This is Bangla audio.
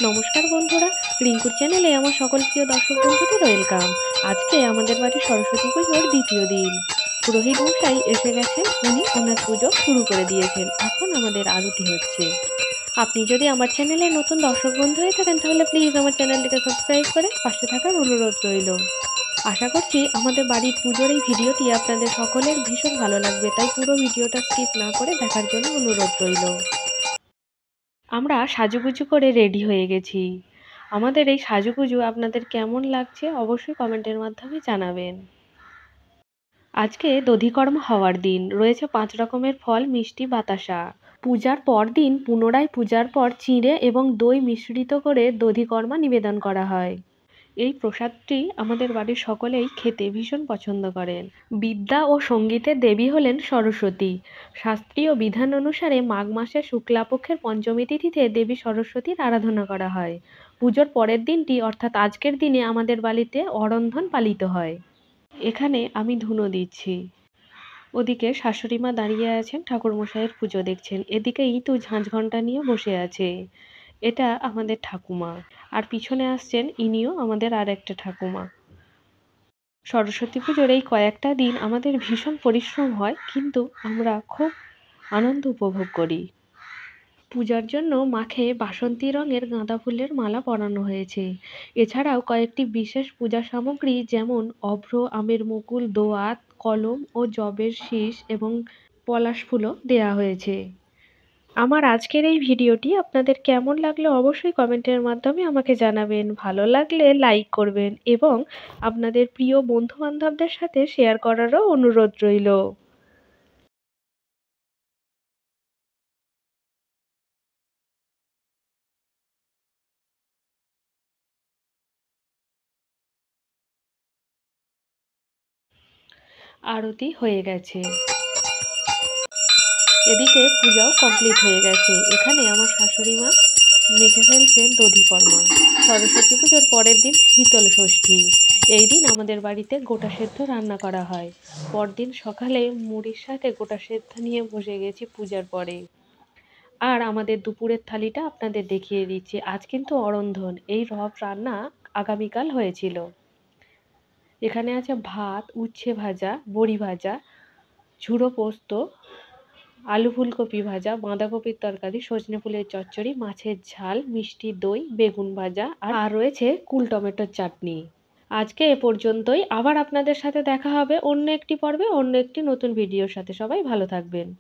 নমস্কার বন্ধুরা, রিঙ্কুর চ্যানেলে আমার সকল প্রিয় দর্শক বন্ধুদের ওয়েলকাম। আজকে আমাদের বাড়ির সরস্বতী পুজোর দ্বিতীয় দিন। পুরোহিত মশাই এসে গেছেন, উনি ওনার পুজো শুরু করে দিয়েছেন। এখন আমাদের আরতি হচ্ছে। আপনি যদি আমার চ্যানেলে নতুন দর্শক বন্ধু হয়ে থাকেন তাহলে প্লিজ আমার চ্যানেলটিকে সাবস্ক্রাইব করে পাশে থাকার অনুরোধ রইল। আশা করছি আমাদের বাড়ির পুজোর এই ভিডিওটি আপনাদের সকলের ভীষণ ভালো লাগবে, তাই পুরো ভিডিওটা স্কিপ না করে দেখার জন্য অনুরোধ রইল। আমরা সাজুগুজু করে রেডি হয়ে গেছি। আমাদের এই সাজুগুজু আপনাদের কেমন লাগছে অবশ্যই কমেন্টের মাধ্যমে জানাবেন। আজকে দধিকর্মা হওয়ার দিন, রয়েছে 5 রকমের ফল, মিষ্টি, বাতাসা। পূজার পর দিন পুনরায় পূজার পর চিঁড়ে এবং দই মিশ্রিত করে দধিকর্মা নিবেদন করা হয়। এই প্রসাদটি আমাদের বাড়ির সকলেই খেতে ভীষণ পছন্দ করেন। বিদ্যা ও সঙ্গীতের দেবী হলেন সরস্বতী। শাস্ত্রীয় বিধান অনুসারে মাঘ মাসের শুক্লাপক্ষের পঞ্চমী তিথিতে দেবী সরস্বতীর আরাধনা করা হয়। পুজোর পরের দিনটি অর্থাৎ আজকের দিনে আমাদের বাড়িতে অরন্ধন পালিত হয়। এখানে আমি ধুনো দিচ্ছি। ওদিকে শাশুড়ি মা দাঁড়িয়ে আছেন, ঠাকুরমশাইয়ের পুজো দেখছেন। এদিকে ইতু ঝাঁঝ ঘণ্টা নিয়ে বসে আছে। এটা আমাদের ঠাকুমা। আর পিছনে আসছেন, ইনিও আমাদের আর একটা ঠাকুমা। সরস্বতী পুজোর এই কয়েকটা দিন আমাদের ভীষণ পরিশ্রম হয়, কিন্তু আমরা খুব আনন্দ উপভোগ করি। পূজার জন্য মাকে বাসন্তী রঙের গাঁদা ফুলের মালা পরানো হয়েছে। এছাড়াও কয়েকটি বিশেষ পূজা সামগ্রী যেমন অভ্র, আমের মুকুল, দোয়াত, কলম ও জবের শীষ এবং পলাশ ফুলও দেয়া হয়েছে। আমার আজকের এই ভিডিওটি আপনাদের কেমন লাগলো অবশ্যই কমেন্টের মাধ্যমে আমাকে জানাবেন। ভালো লাগলে লাইক করবেন এবং আপনাদের প্রিয় বন্ধু-বান্ধবদের সাথে শেয়ার করারও অনুরোধ রইল। আরতি হয়ে গেছে। এদিকে পূজাও কমপ্লিট হয়ে গেছে। এখানে আমার শাশুড়ি মা মেখে ফেলছেন দধিকর্মা। সরস্বতী পুজোর পরের দিন শীতল ষষ্ঠী। এই দিন আমাদের বাড়িতে গোটা সেদ্ধ রান্না করা হয়। পরদিন সকালে মুড়ির সাথে গোটা সেদ্ধ নিয়ে বসে গেছি পূজার পরে। আর আমাদের দুপুরের থালিটা আপনাদের দেখিয়ে দিচ্ছি। আজ কিন্তু অরন্ধন, এই রব রান্না আগামীকাল হয়েছিল। এখানে আছে ভাত, উচ্ছে ভাজা, বড়ি ভাজা, ঝুড়ো পোস্ত, আলু ফুলকপি ভাজা, বাঁধাকপির তরকারি, সজনে ফুলের চচ্চড়ি, মাছের ঝাল, মিষ্টি দই, বেগুন ভাজা আর রয়েছে কুল টমেটোর চাটনি। আজকে এ পর্যন্তই। আবার আপনাদের সাথে দেখা হবে অন্য একটি পর্বে, অন্য একটি নতুন ভিডিওর সাথে। সবাই ভালো থাকবেন।